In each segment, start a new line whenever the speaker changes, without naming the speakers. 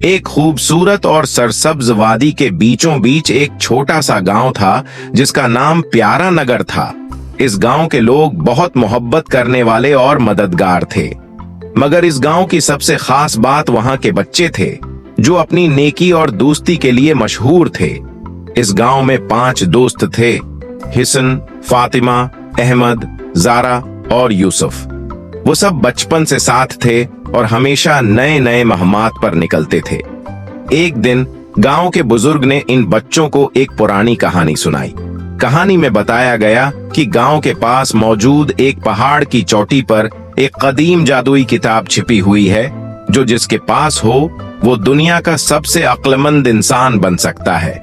एक खूबसूरत और सरसब्ज वादी के बीचों बीच एक छोटा सा गांव था जिसका नाम प्यारा नगर था। इस गांव के लोग बहुत मोहब्बत करने वाले और मददगार थे, मगर इस गांव की सबसे खास बात वहां के बच्चे थे जो अपनी नेकी और दोस्ती के लिए मशहूर थे। इस गांव में 5 दोस्त थे, हिसन, फातिमा, अहमद, जारा और यूसुफ। वो सब बचपन से साथ थे और हमेशा नए नए महमात पर निकलते थे। एक दिन गांव के बुजुर्ग ने इन बच्चों को एक पुरानी कहानी सुनाई। कहानी में बताया गया कि गांव के पास मौजूद एक पहाड़ की चोटी पर एक कदीम जादुई किताब छिपी हुई है, जो जिसके पास हो वो दुनिया का सबसे अक्लमंद इंसान बन सकता है।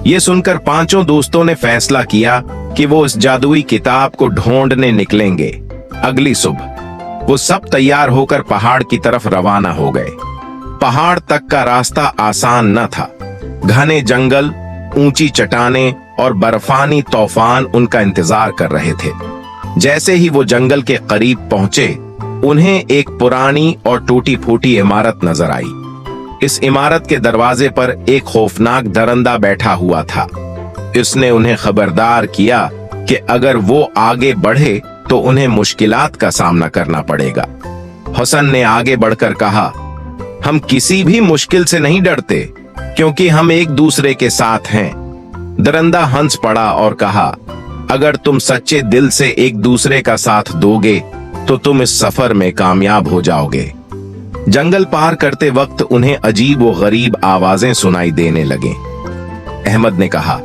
ये सुनकर 5 दोस्तों ने फैसला किया कि वो इस जादुई किताब को ढूंढने निकलेंगे। अगली सुबह वो सब तैयार होकर पहाड़ की तरफ रवाना हो गए। पहाड़ तक का रास्ता आसान न था। घने जंगल, ऊंची चट्टानें और बर्फानी तूफान उनका इंतजार कर रहे थे। जैसे ही वो जंगल के करीब पहुंचे, उन्हें एक पुरानी और टूटी फूटी इमारत नजर आई। इस इमारत के दरवाजे पर एक खौफनाक दरंदा बैठा हुआ था। इसने उन्हें खबरदार किया कि अगर वो आगे बढ़े तो उन्हें मुश्किलात का सामना करना पड़ेगा। हसन ने आगे बढ़कर कहा, हम किसी भी मुश्किल से नहीं डरते क्योंकि हम एक दूसरे के साथ हैं। दरंदा हंस पड़ा और कहा, अगर तुम सच्चे दिल से एक दूसरे का साथ दोगे तो तुम इस सफर में कामयाब हो जाओगे। जंगल पार करते वक्त उन्हें अजीब व गरीब आवाजें सुनाई देने लगे। अहमद ने कहा,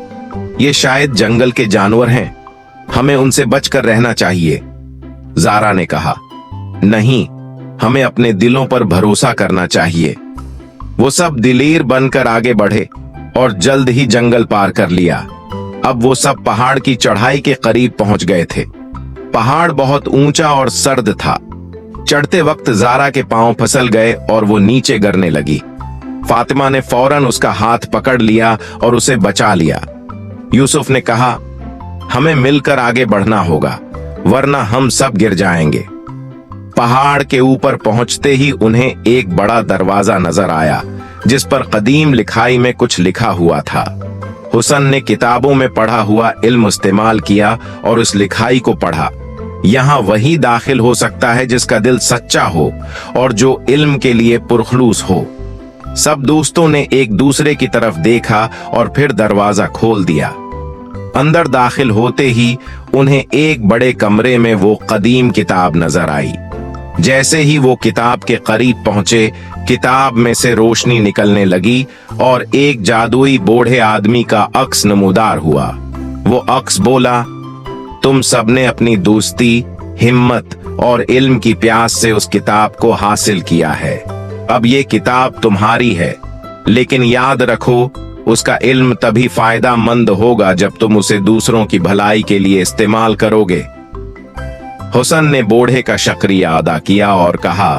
ये शायद जंगल के जानवर हैं, हमें उनसे बचकर रहना चाहिए। जारा ने कहा, नहीं, हमें अपने दिलों पर भरोसा करना चाहिए। वो सब दिलेर बनकर आगे बढ़े और जल्द ही जंगल पार कर लिया। अब वो सब पहाड़ की चढ़ाई के करीब पहुंच गए थे। पहाड़ बहुत ऊंचा और सर्द था। चढ़ते वक्त जारा के पांव फिसल गए और वो नीचे गिरने लगी। फातिमा ने फौरन उसका हाथ पकड़ लिया और उसे बचा लिया। यूसुफ ने कहा, हमें मिलकर आगे बढ़ना होगा, वरना हम सब गिर जाएंगे। पहाड़ के ऊपर पहुंचते ही उन्हें एक बड़ा दरवाजा नजर आया, जिस पर कदीम लिखाई में कुछ लिखा हुआ था। हुसन ने किताबों में पढ़ा हुआ इल्म इस्तेमाल किया और उस लिखाई को पढ़ा। यहाँ वही दाखिल हो सकता है जिसका दिल सच्चा हो और जो इल्म के लिए पुरखलूस हो। सब दोस्तों ने एक दूसरे की तरफ देखा और फिर दरवाजा खोल दिया। अंदर दाखिल होते ही उन्हें एक बड़े कमरे में वो कदीम किताब नजर आई। जैसे ही वो किताब के करीब पहुंचे, किताब में से रोशनी निकलने लगी और एक जादुई बूढ़े आदमी का अक्स नमूदार हुआ। वो अक्स बोला, तुम सबने अपनी दोस्ती, हिम्मत और इल्म की प्यास से उस किताब को हासिल किया है। अब ये किताब तुम्हारी है, लेकिन याद रखो, उसका इल्म तभी फायदा मंद होगा जब तुम उसे दूसरों की भलाई के लिए इस्तेमाल करोगे। हुसन ने बूढ़े का शुक्रिया अदा किया और कहा,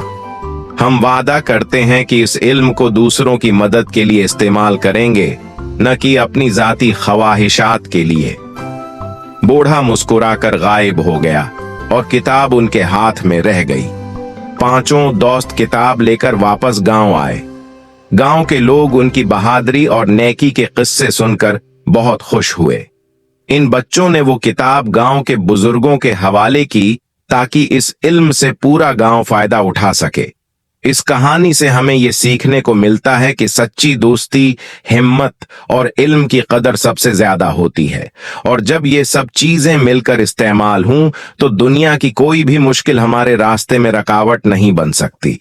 हम वादा करते हैं कि इस इल्म को दूसरों की मदद के लिए इस्तेमाल करेंगे, न कि अपनी जाती ख्वाहिशात के लिए। बूढ़ा मुस्कुराकर गायब हो गया और किताब उनके हाथ में रह गई। 5 दोस्त किताब लेकर वापस गांव आए। गांव के लोग उनकी बहादुरी और नेकी के किस्से सुनकर बहुत खुश हुए। इन बच्चों ने वो किताब गांव के बुजुर्गों के हवाले की ताकि इस इल्म से पूरा गांव फायदा उठा सके। इस कहानी से हमें ये सीखने को मिलता है कि सच्ची दोस्ती, हिम्मत और इल्म की कदर सबसे ज्यादा होती है, और जब ये सब चीजें मिलकर इस्तेमाल हों तो दुनिया की कोई भी मुश्किल हमारे रास्ते में रुकावट नहीं बन सकती।